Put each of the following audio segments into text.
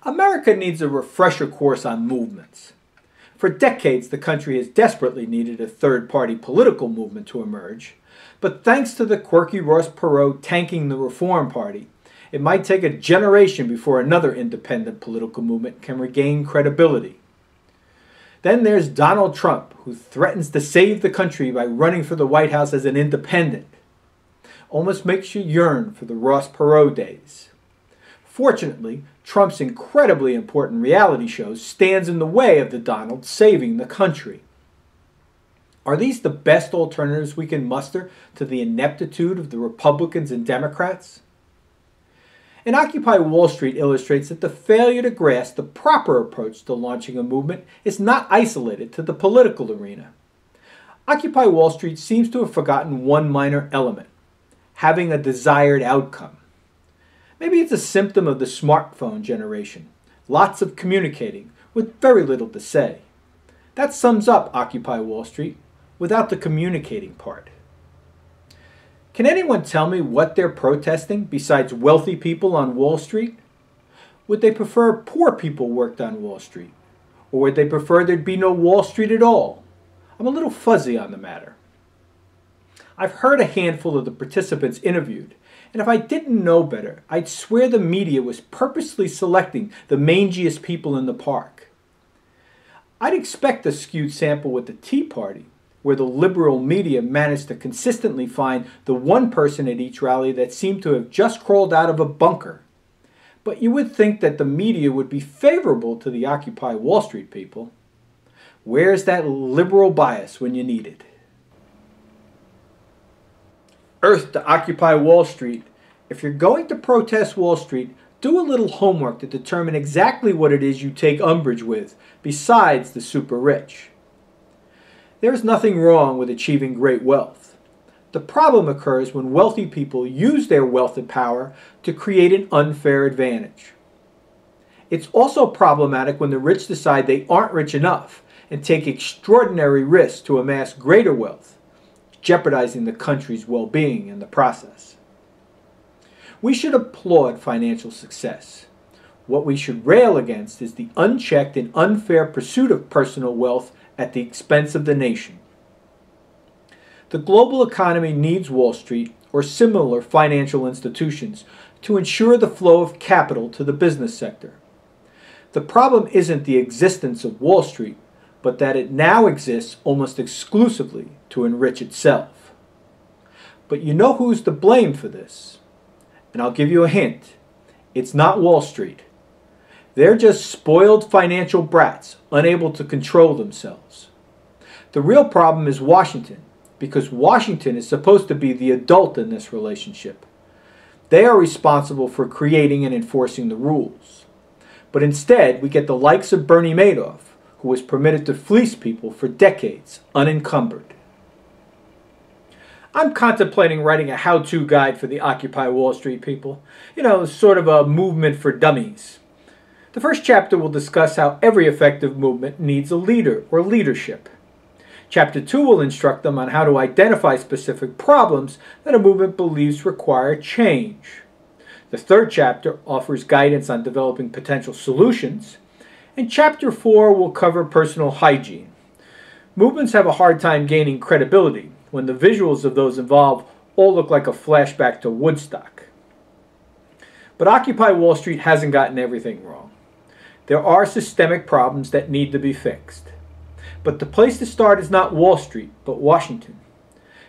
America needs a refresher course on movements. For decades, the country has desperately needed a third-party political movement to emerge, but thanks to the quirky Ross Perot tanking the Reform Party, it might take a generation before another independent political movement can regain credibility. Then there's Donald Trump, who threatens to save the country by running for the White House as an independent. Almost makes you yearn for the Ross Perot days. Fortunately, Trump's incredibly important reality show stands in the way of the Donald saving the country. Are these the best alternatives we can muster to the ineptitude of the Republicans and Democrats? And Occupy Wall Street illustrates that the failure to grasp the proper approach to launching a movement is not isolated to the political arena. Occupy Wall Street seems to have forgotten one minor element: having a desired outcome. Maybe it's a symptom of the smartphone generation. Lots of communicating with very little to say. That sums up Occupy Wall Street without the communicating part. Can anyone tell me what they're protesting besides wealthy people on Wall Street? Would they prefer poor people worked on Wall Street? Or would they prefer there'd be no Wall Street at all? I'm a little fuzzy on the matter. I've heard a handful of the participants interviewed, and if I didn't know better, I'd swear the media was purposely selecting the mangiest people in the park. I'd expect a skewed sample with the Tea Party, where the liberal media managed to consistently find the one person at each rally that seemed to have just crawled out of a bunker. But you would think that the media would be favorable to the Occupy Wall Street people. Where's that liberal bias when you need it? Earth to Occupy Wall Street. If you're going to protest Wall Street, do a little homework to determine exactly what it is you take umbrage with, besides the super rich. There is nothing wrong with achieving great wealth. The problem occurs when wealthy people use their wealth and power to create an unfair advantage. It's also problematic when the rich decide they aren't rich enough and take extraordinary risks to amass greater wealth, jeopardizing the country's well-being in the process. We should applaud financial success. What we should rail against is the unchecked and unfair pursuit of personal wealth at the expense of the nation. The global economy needs Wall Street or similar financial institutions to ensure the flow of capital to the business sector. The problem isn't the existence of Wall Street, but that it now exists almost exclusively to enrich itself. But you know who's to blame for this? And I'll give you a hint. It's not Wall Street. They're just spoiled financial brats, unable to control themselves. The real problem is Washington, because Washington is supposed to be the adult in this relationship. They are responsible for creating and enforcing the rules. But instead, we get the likes of Bernie Madoff, who was permitted to fleece people for decades, unencumbered. I'm contemplating writing a how-to guide for the Occupy Wall Street people. You know, sort of a movement for dummies. The first chapter will discuss how every effective movement needs a leader or leadership. Chapter 2 will instruct them on how to identify specific problems that a movement believes require change. The third chapter offers guidance on developing potential solutions, and Chapter 4 will cover personal hygiene. Movements have a hard time gaining credibility when the visuals of those involved all look like a flashback to Woodstock. But Occupy Wall Street hasn't gotten everything wrong. There are systemic problems that need to be fixed. But the place to start is not Wall Street, but Washington.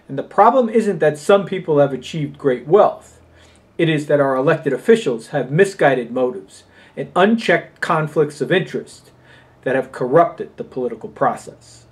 And the problem isn't that some people have achieved great wealth. It is that our elected officials have misguided motives and unchecked conflicts of interest that have corrupted the political process.